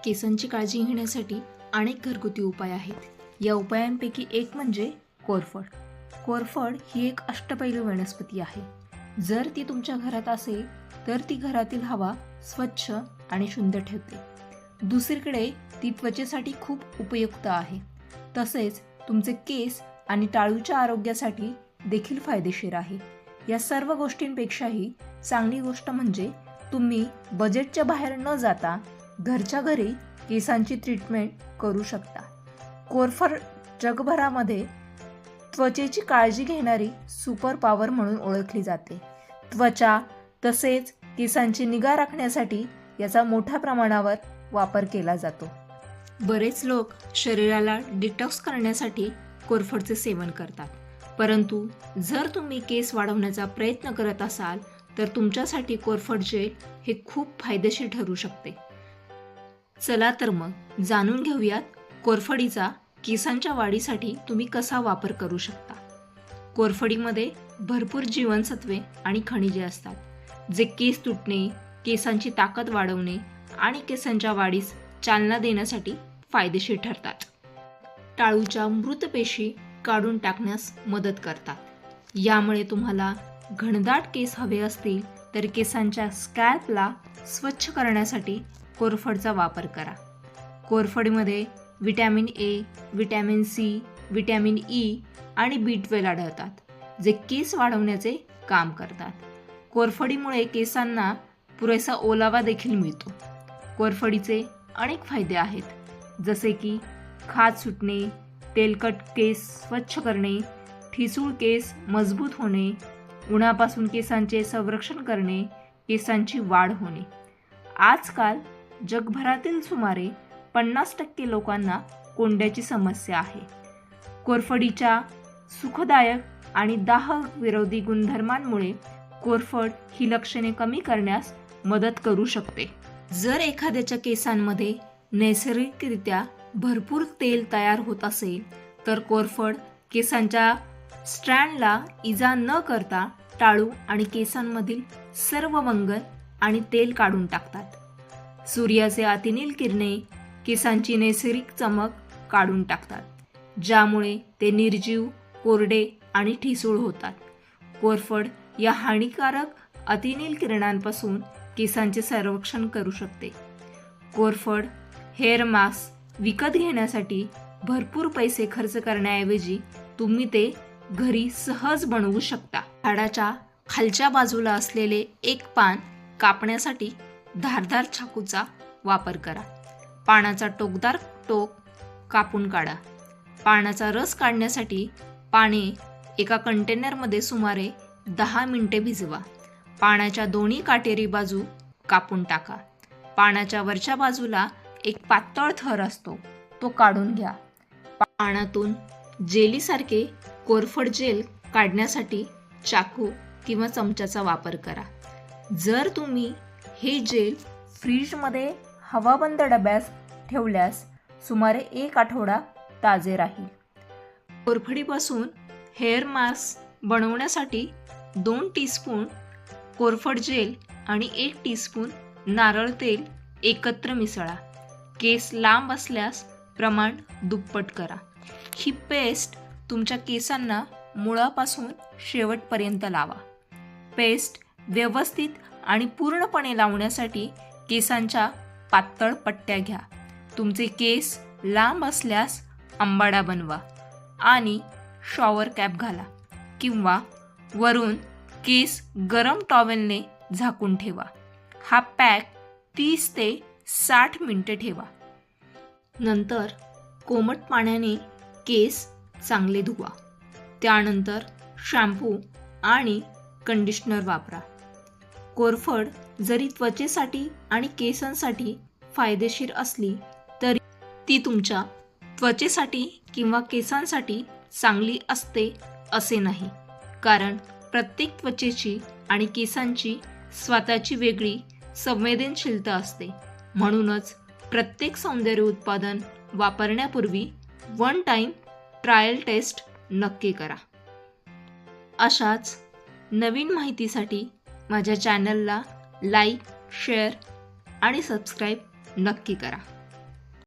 केसांची काळजी घेण्यासाठी अनेक घरगुती उपाय आहेत। या उपायांपैकी एक म्हणजे कोरफड। कोरफड ही एक अष्टपैलू वनस्पती आहे। जर ती तुमच्या घरात असेल तर ती घरातील हवा स्वच्छ आणि शुद्ध ठेवते। दुसरीकडे ती त्वचेसाठी खूप उपयुक्त आहे। तसेच तुमचे केस आणि टाळूच्या आरोग्यासाठी देखील फायदेशीर आहे। या सर्व गोष्टींपेक्षाही चांगली गोष्ट म्हणजे तुम्ही बजेटच्या बाहेर न जाता घरच्या घरी केसांची ट्रीटमेंट करू शकता। कोरफड जगभरामध्ये त्वचेची काळजी घेणारी सुपर पॉवर म्हणून ओळखली जाते। त्वचा तसेच केसांची निगा राखण्यासाठी याचा मोठ्या प्रमाणावर वापर केला जातो। बरेच लोक शरीराला डिटॉक्स करण्यासाठी कोरफडचे सेवन करतात, परंतु जर तुम्ही केस वाढवण्याचा प्रयत्न करत असाल तर तुमच्यासाठी कोरफड जेल हे खूप फायदेशीर ठरू शकते। चला तर मग जाणून घेऊयात कोरफडीचा केसांच्या वाढीसाठी तुम्ही कसा वापर करू शकता। कोरफडीमध्ये भरपूर जीवनसत्वे आणि खनिजे असतात, जे केस तुटणे, केसांची ताकद वाढवणे आणि केसांच्या वाढीस चालना देण्यासाठी फायदेशीर ठरतात। टाळूच्या मृत पेशी काढून टाकण्यास मदत करतात। यामुळे तुम्हाला घनदाट केस हवे असतील तर केसांच्या स्कॅल्पला स्वच्छ करण्यासाठी कोरफडचा वापर करा। कोरफडीमध्ये vitamin A, vitamin C, vitamin E आणि B12 आढळतात, जे केस वाढवण्याचे काम करतात। कोरफडीमुळे केसांना पुरेसा ओलावा देखील मिळतो। कोरफडीचे अनेक फायदे आहेत, जसे की खाज सुटणे, तेलकट केस स्वच्छ करणे, ठिसूळ केस मजबूत होणे, उन्हापासून केसांचे संरक्षण करणे, केसांची वाढ होणे। आजकाल जगभरातील सुमारे 50% लोकांना कोंड्याची समस्या आहे। कोरफडीच्या सुखदायक आणि दाह विरोधी गुणधर्मांमुळे कोरफड ही लक्षणे कमी करण्यास मदत करू शकते। जर एखाद्याच्या केसांमध्ये नैसर्गिकरित्या भरपूर तेल तयार होत असेल तर कोरफड केसांच्या स्ट्रँडला इजा न करता टाळू आणि केसांमधील सर्व वंगण आणि तेल काढून टाकतात। सूर्याचे अतिनील किरणे केसांची नैसर्गिक चमक काढून टाकतात, ज्यामुळे ते निर्जीव, कोरडे आणि ठिसूळ होतात। कोरफड या हानिकारक अतिनील किरणांपासून केसांचे संरक्षण करू शकते। कोरफड हेअर मास्क विकत घेण्यासाठी भरपूर पैसे खर्च करण्याऐवजी तुम्ही ते घरी सहज बनवू शकता। झाडाच्या खालच्या बाजूला असलेले एक पान कापण्यासाठी धारदार चाकूचा वापर करा। पानाचा टोकदार टोक कापून काढा। पानाचा रस काढण्यासाठी पाने एका कंटेनरमध्ये सुमारे 10 मिनिटे भिजवा। पानाच्या दोन्ही काटेरी बाजू कापून टाका। पानाच्या वरच्या बाजूला एक पातळ थर असतो, तो काढून घ्या। पानातून जेलीसारखे कोरफड जेल काढण्यासाठी चाकू किंवा चमच्याचा वापर करा। जर तुम्ही हे जेल फ्रीजमध्ये हवाबंद डब्यात ठेवल्यास सुमारे 1 आठवडा ताजे राहील। कोरफडीपासून हेअर मास्क बनवण्यासाठी 2 टीस्पून कोरफड जेल आणि 1 टीस्पून नारळ तेल एकत्र मिसळा। केस लांब असल्यास प्रमाण दुप्पट करा। ही पेस्ट तुमच्या केसांना मुळापासून शेवटपर्यंत लावा। पेस्ट व्यवस्थित आणि पूर्णपणे लावण्यासाठी केसांच्या पातळ पट्ट्या घ्या। तुमचे केस लांब असल्यास अंबाडा बनवा आणि शॉवर कॅप घाला किंवा वरून केस गरम टॉवेलने झाकून ठेवा। हा पॅक 30 ते 60 मिनिटे ठेवा। नंतर कोमट पाण्याने केस चांगले धुवा। त्यानंतर शॅम्पू आणि कंडिशनर वापरा। कोरफड जरी त्वचेसाठी आणि केसांसाठी फायदेशीर असली तरी ती तुमच्या त्वचेसाठी किंवा केसांसाठी चांगली असते असे नाही, कारण प्रत्येक त्वचेची आणि केसांची स्वतःची वेगळी संवेदनशीलता असते। म्हणूनच प्रत्येक सौंदर्य उत्पादन वापरण्यापूर्वी 1 टाइम ट्रायल टेस्ट नक्की करा। अशाच नवीन माहितीसाठी माझ्या चॅनलला लाईक, शेअर आणि सबस्क्राईब नक्की करा।